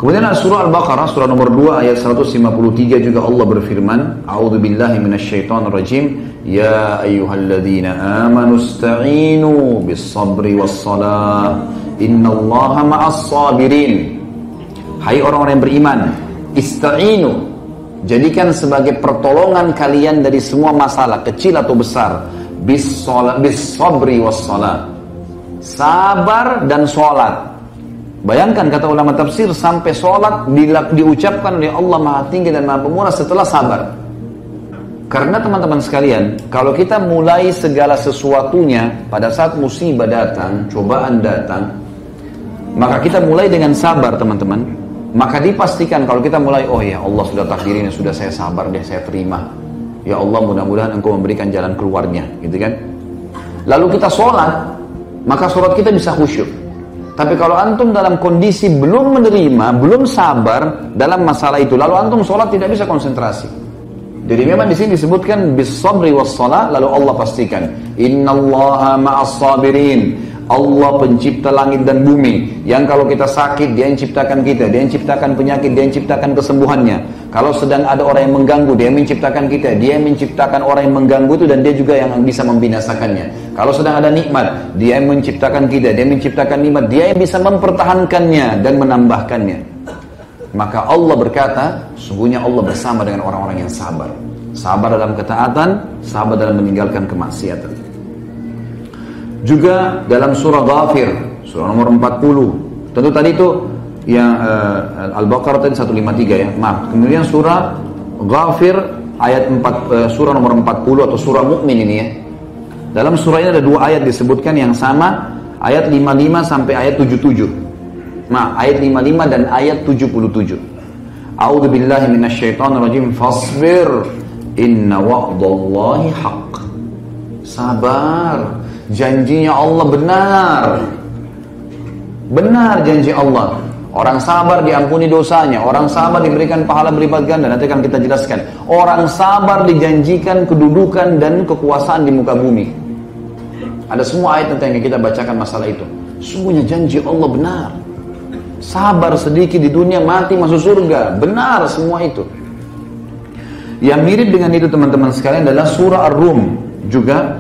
Kemudian surah Al-Baqarah, surah nomor 2 ayat 153 juga Allah berfirman, A'udzubillahi minasyaitonirrajim, Ya ayyuhalladzina amanu ista'inu bis-sabri was-salah, innallaha ma'as sabirin. Hai orang-orang yang beriman, ista'inu, jadikan sebagai pertolongan kalian dari semua masalah, kecil atau besar, bis-sabri was-salah, sabar dan sholat. Bayangkan kata ulama tafsir, sampai sholat diucapkan oleh Allah Maha Tinggi dan Maha Pemurah setelah sabar. Karena teman-teman sekalian, kalau kita mulai segala sesuatunya pada saat musibah datang, cobaan datang, maka kita mulai dengan sabar teman-teman. Maka dipastikan kalau kita mulai, oh ya Allah sudah takdirin, sudah saya sabar deh, saya terima. Ya Allah, mudah-mudahan Engkau memberikan jalan keluarnya, gitu kan? Lalu kita sholat, maka sholat kita bisa khusyuk. Tapi kalau antum dalam kondisi belum menerima, belum sabar dalam masalah itu, lalu antum sholat tidak bisa konsentrasi. Jadi memang di sini disebutkan bis-sabri was-shalah, lalu Allah pastikan, innallaha ma'as sabirin. Allah pencipta langit dan bumi, yang kalau kita sakit dia yang ciptakan kita, dia yang ciptakan penyakit, dia yang ciptakan kesembuhannya. Kalau sedang ada orang yang mengganggu, dia yang menciptakan kita, dia yang menciptakan orang yang mengganggu itu, dan dia juga yang bisa membinasakannya. Kalau sedang ada nikmat, dia yang menciptakan kita, dia yang menciptakan nikmat, dia yang bisa mempertahankannya dan menambahkannya. Maka Allah berkata, sungguhnya Allah bersama dengan orang-orang yang sabar. Sabar dalam ketaatan, sabar dalam meninggalkan kemaksiatan. Juga dalam surah Ghafir, surah nomor 40. Tentu tadi itu yang Al-Baqarah tadi 153 ya. Maaf. Kemudian surah Ghafir ayat 4, surah nomor 40 atau surah Mukmin ini ya. Dalam surah ini ada dua ayat disebutkan yang sama, ayat 55 sampai ayat 77. Nah, ayat 55 dan ayat 77. A'udzubillahi minasyaitonirrajim. Fasbir inna wa'dallahi haqq. Sabar. Janjinya Allah benar. Benar janji Allah. Orang sabar diampuni dosanya. Orang sabar diberikan pahala berlipat ganda. Nanti akan kita jelaskan. Orang sabar dijanjikan kedudukan dan kekuasaan di muka bumi. Ada semua ayat yang kita bacakan masalah itu. Sungguhnya janji Allah benar. Sabar sedikit di dunia, mati masuk surga. Benar semua itu. Yang mirip dengan itu teman-teman sekalian adalah surah Ar-Rum. Juga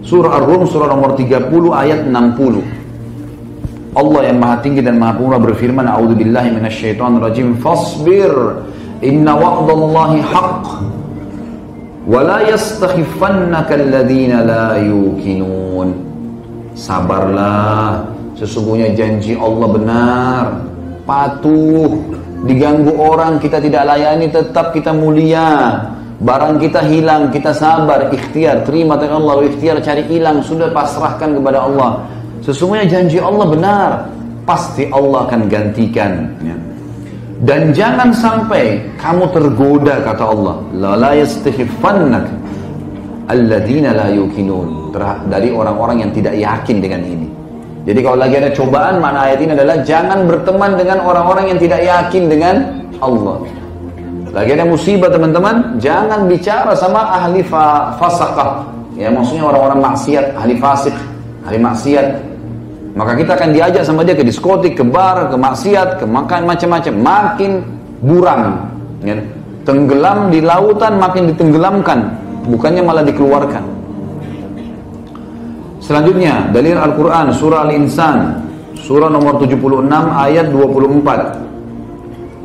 surah Ar-Rum, surah nomor 30 ayat 60. Allah yang Maha Tinggi dan Maha Pemurah berfirman, A'udzubillahi minasyaitonirrajim. Fasbir inna wa'dallahi haqq wa la yastakhifannaka alladhina la yuqinun. Sabarlah, sesungguhnya janji Allah benar. Patuh, diganggu orang kita tidak layani, tetap kita mulia. Barang kita hilang, kita sabar, ikhtiar, terima dari Allah, ikhtiar cari hilang, sudah pasrahkan kepada Allah. Sesungguhnya janji Allah benar, pasti Allah akan gantikan ya. Dan jangan sampai kamu tergoda, kata Allah, la yastakhifannaka alladzina la yuqinun, dari orang-orang yang tidak yakin dengan ini. Jadi kalau lagi ada cobaan, makna ayat ini adalah jangan berteman dengan orang-orang yang tidak yakin dengan Allah. Lagi ada musibah teman-teman, jangan bicara sama ahli fasaqah. Ya, maksudnya orang-orang maksiat, ahli fasik, ahli maksiat. Maka kita akan diajak sama dia ke diskotik, ke bar, ke maksiat, ke makan macam-macam. Makin buram, ya. Tenggelam di lautan, makin ditenggelamkan, bukannya malah dikeluarkan. Selanjutnya, dalil Al-Quran, surah Al-Insan, surah nomor 76 ayat 24.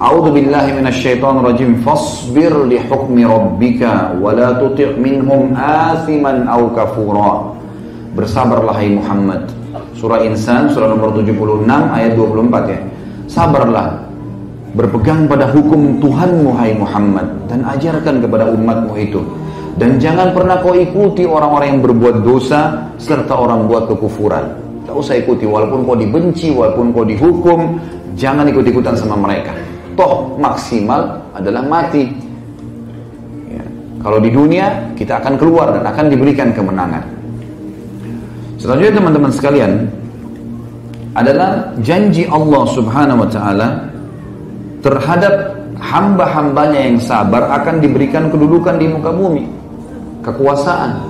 A'udzubillahi minasyaitonirrajim. Fasbir li hukmi rabbika wa la tuti' minhum athiman aw kafura. Bersabarlah hai Muhammad. Surah Insan surah nomor 76 ayat 24 ya. Sabarlah, berpegang pada hukum Tuhanmu hai Muhammad, dan ajarkan kepada umatmu itu. Dan jangan pernah kau ikuti orang-orang yang berbuat dosa serta orang buat kekufuran. Tak usah ikuti, walaupun kau dibenci, walaupun kau dihukum, jangan ikut-ikutan sama mereka. Toh maksimal adalah mati ya. Kalau di dunia kita akan keluar dan akan diberikan kemenangan. Selanjutnya teman-teman sekalian adalah janji Allah subhanahu wa ta'ala terhadap hamba-hambanya yang sabar akan diberikan kedudukan di muka bumi, kekuasaan.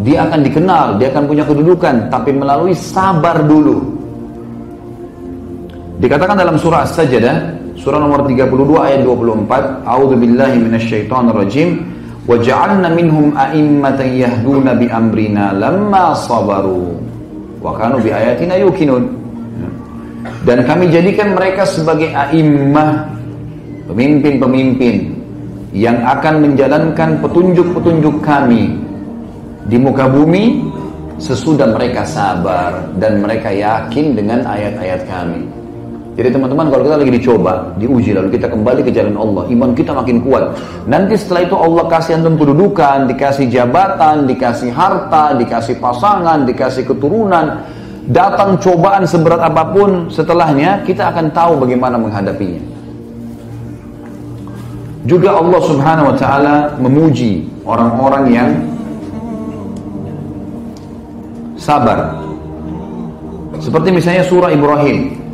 Dia akan dikenal, dia akan punya kedudukan, tapi melalui sabar dulu. Dikatakan dalam surah As-Sajdah, surah nomor 32 ayat 24, A'udzu billahi minasyaitonir rajim, wa ja'alna minhum a'immatan yahduna bi amrina lamma sabaru wa kanu bi ayatina yuqinun. Dan kami jadikan mereka sebagai a'immah, pemimpin-pemimpin yang akan menjalankan petunjuk-petunjuk kami di muka bumi sesudah mereka sabar dan mereka yakin dengan ayat-ayat kami. Jadi teman-teman, kalau kita lagi dicoba, diuji, lalu kita kembali ke jalan Allah, iman kita makin kuat. Nanti setelah itu Allah kasih antum kedudukan, dikasih jabatan, dikasih harta, dikasih pasangan, dikasih keturunan. Datang cobaan seberat apapun setelahnya, kita akan tahu bagaimana menghadapinya. Juga Allah Subhanahu wa ta'ala memuji orang-orang yang sabar. Seperti misalnya surah Ibrahim.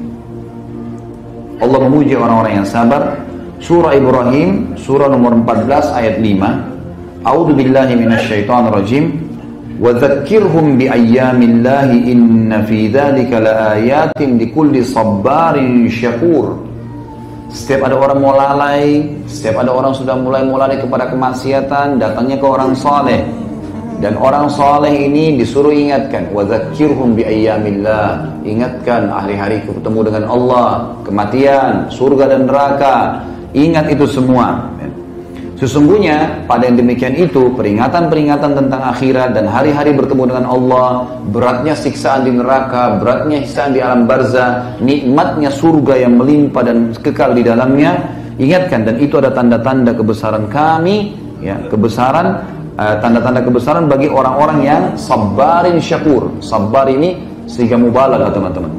Allah memuji orang-orang yang sabar. Surah Ibrahim, surah nomor 14 ayat 5. A'udzu billahi minasyaitonir rajim. Wa dzakkirhum bi ayyamillahi inna fi dzalika laayatin likulli sabbarin syakur. Setiap ada orang mau lalai, setiap ada orang sudah mulai kepada kemaksiatan, datangnya ke orang saleh. Dan orang saleh ini disuruh ingatkan, wa dzakkirhum bi ayyamillah, ingatkan hari-hari ketemu dengan Allah, kematian, surga dan neraka. Ingat itu semua. Sesungguhnya pada yang demikian itu, peringatan-peringatan tentang akhirat dan hari-hari bertemu dengan Allah, beratnya siksaan di neraka, beratnya siksaan di alam barzah, nikmatnya surga yang melimpah dan kekal di dalamnya. Ingatkan, dan itu ada tanda-tanda kebesaran kami, ya, tanda-tanda kebesaran bagi orang-orang yang sabarin syakur. Sabar ini sehingga mubalagah teman-teman.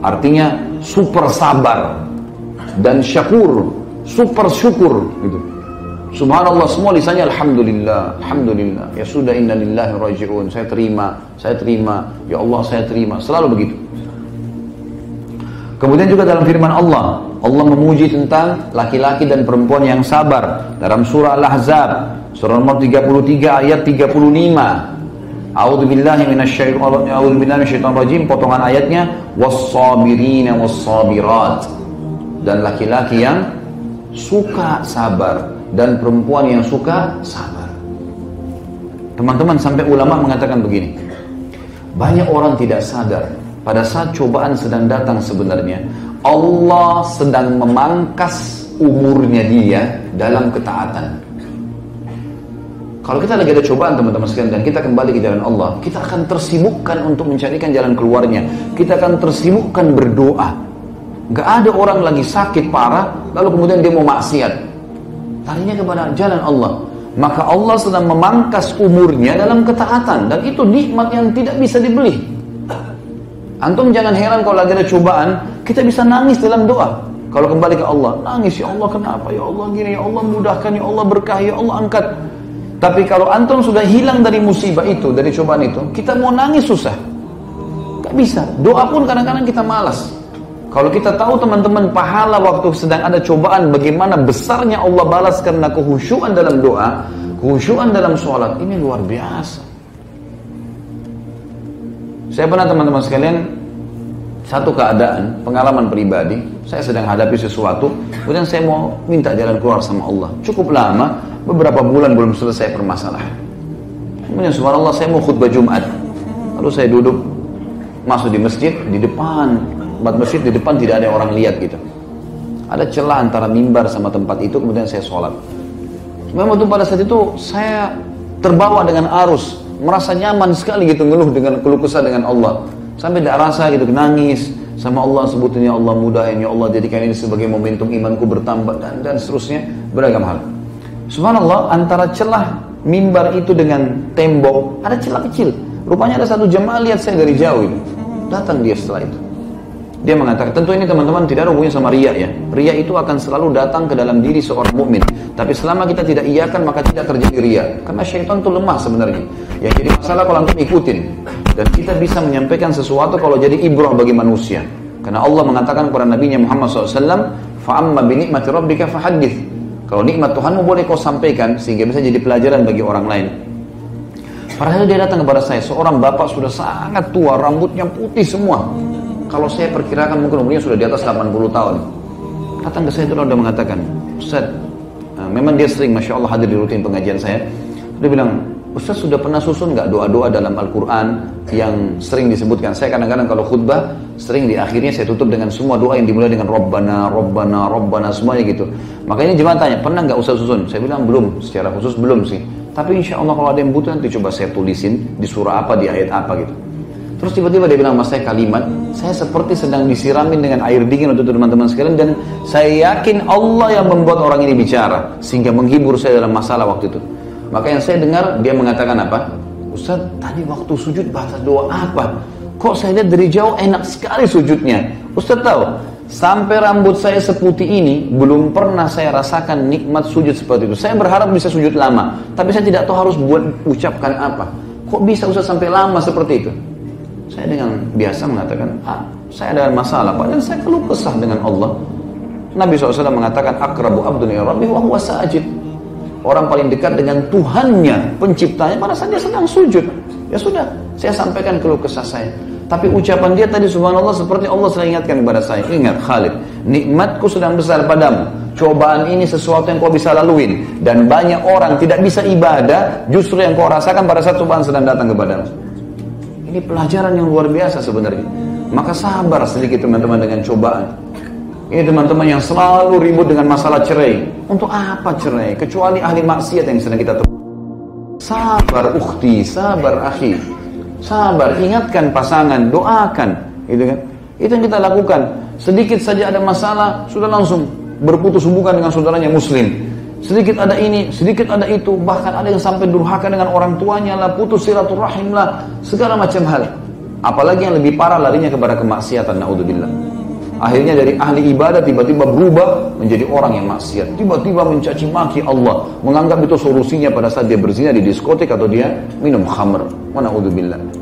Artinya super sabar dan syakur, super syukur gitu. Subhanallah, semua lisannya alhamdulillah, alhamdulillah. Ya sudah, inna lillahi raji'un. Saya terima. Ya Allah, saya terima. Selalu begitu. Kemudian juga dalam firman Allah, Allah memuji tentang laki-laki dan perempuan yang sabar dalam surah Al-Ahzab, surah nomor 33 ayat 35. A'udzu billahi minasyaitonir rajim, potongan ayatnya, was-sabirina was-sabirat. Dan laki-laki yang suka sabar dan perempuan yang suka sabar. Teman-teman, sampai ulama mengatakan begini, banyak orang tidak sadar pada saat cobaan sedang datang sebenarnya Allah sedang memangkas umurnya dia dalam ketaatan. Kalau kita lagi ada cobaan teman-teman sekalian dan kita kembali ke jalan Allah, kita akan tersibukkan untuk mencarikan jalan keluarnya. Kita akan tersibukkan berdoa. Gak ada orang lagi sakit parah lalu kemudian dia mau maksiat, larinya kepada jalan Allah. Maka Allah sedang memangkas umurnya dalam ketaatan, dan itu nikmat yang tidak bisa dibeli. Antum jangan heran kalau lagi ada cobaan, kita bisa nangis dalam doa. Kalau kembali ke Allah, nangis, ya Allah kenapa, ya Allah gini, ya Allah mudahkan, ya Allah berkah, ya Allah angkat. Tapi kalau antum sudah hilang dari musibah itu, dari cobaan itu, kita mau nangis susah, gak bisa. Doa pun kadang-kadang kita malas. Kalau kita tahu teman-teman pahala waktu sedang ada cobaan, bagaimana besarnya Allah balas karena kehusyuan dalam doa, kehusyuan dalam sholat, ini luar biasa. Saya pernah teman-teman sekalian, satu keadaan, pengalaman pribadi, saya sedang hadapi sesuatu, kemudian saya mau minta jalan keluar sama Allah. Cukup lama, beberapa bulan belum selesai permasalahan. Kemudian subhanallah, saya mau khutbah Jumat. Lalu saya duduk, masuk di masjid, di depan, masjid di depan tidak ada orang lihat gitu. Ada celah antara mimbar sama tempat itu, kemudian saya sholat. Memang pada saat itu, saya terbawa dengan arus, merasa nyaman sekali gitu, ngeluh kesah dengan Allah. Sampai tidak rasa gitu, nangis sama Allah, sebutnya Allah mudahin, ya Allah jadikan ini sebagai momentum imanku bertambah, dan seterusnya, beragam hal. Subhanallah, antara celah mimbar itu dengan tembok ada celah kecil. Rupanya ada satu jemaah lihat saya dari jauh itu. Datang dia setelah itu. Dia mengatakan, tentu ini teman-teman tidak ada hubungannya sama riya ya. Riya itu akan selalu datang ke dalam diri seorang mukmin. Tapi selama kita tidak iyakan, maka tidak terjadi riya. Karena syaitan itu lemah sebenarnya. Yang jadi masalah kalau antum ikutin. Dan kita bisa menyampaikan sesuatu kalau jadi ibrah bagi manusia. Karena Allah mengatakan kepada Nabi Muhammad SAW, fa'amma binikmati rabbika fahadith. Kalau nikmat Tuhanmu boleh kau sampaikan, sehingga bisa jadi pelajaran bagi orang lain. Padahal dia datang kepada saya, seorang bapak sudah sangat tua, rambutnya putih semua. kalau saya perkirakan mungkin umurnya sudah di atas 80 tahun. Datang ke saya itu udah mengatakan, Ustaz, memang dia sering Masya Allah hadir di rutin pengajian saya. Dia bilang, Ustaz sudah pernah susun nggak doa-doa dalam Al-Quran yang sering disebutkan? Saya kadang-kadang kalau khutbah, sering di akhirnya saya tutup dengan semua doa yang dimulai dengan Rabbana, Rabbana, Rabbana, semuanya gitu. Makanya jemaah tanya, pernah nggak Ustaz susun? Saya bilang belum, secara khusus belum sih. Tapi insya Allah kalau ada yang butuh nanti coba saya tulisin di surah apa, di ayat apa gitu. Terus tiba-tiba dia bilang sama saya kalimat, saya seperti sedang disiramin dengan air dingin untuk teman-teman sekalian, dan saya yakin Allah yang membuat orang ini bicara sehingga menghibur saya dalam masalah waktu itu. Maka yang saya dengar dia mengatakan apa? Ustaz, tadi waktu sujud bahasa doa apa? Kok saya lihat dari jauh enak sekali sujudnya. Ustaz tahu, sampai rambut saya seputih ini belum pernah saya rasakan nikmat sujud seperti itu. Saya berharap bisa sujud lama, tapi saya tidak tahu harus buat ucapkan apa. Kok bisa Ustaz sampai lama seperti itu? Saya dengan biasa mengatakan, saya ada masalah Pak, dan saya keluh kesah dengan Allah. Nabi SAW mengatakan, akrabu abdun ya Rabbi wa huwa sajid. Orang paling dekat dengan Tuhannya, penciptanya, pada saat dia sedang sujud. Ya sudah, saya sampaikan keluh kesah saya. Tapi ucapan dia tadi subhanallah seperti Allah selalu ingatkan kepada saya. Ingat Khalid, nikmatku sedang besar padamu. Cobaan ini sesuatu yang kau bisa laluin. Dan banyak orang tidak bisa ibadah, justru yang kau rasakan pada saat cobaan sedang datang kepadamu. Ini pelajaran yang luar biasa sebenarnya. Maka sabar sedikit teman-teman dengan cobaan. Ini teman-teman yang selalu ribut dengan masalah cerai. Untuk apa cerai? Kecuali ahli maksiat yang sedang kita temui. Sabar ukhti, sabar akhi. Sabar, ingatkan pasangan, doakan. Gitu kan? Itu yang kita lakukan. Sedikit saja ada masalah, sudah langsung berputus hubungan dengan saudaranya muslim. Sedikit ada ini, sedikit ada itu, bahkan ada yang sampai durhaka dengan orang tuanya lah, putus silaturahim lah, segala macam hal. Apalagi yang lebih parah larinya kepada kemaksiatan, naudzubillah. Akhirnya dari ahli ibadah tiba-tiba berubah menjadi orang yang maksiat, tiba-tiba mencaci maki Allah, menganggap itu solusinya pada saat dia berzina di diskotik atau dia minum khamr. Wa naudzubillah.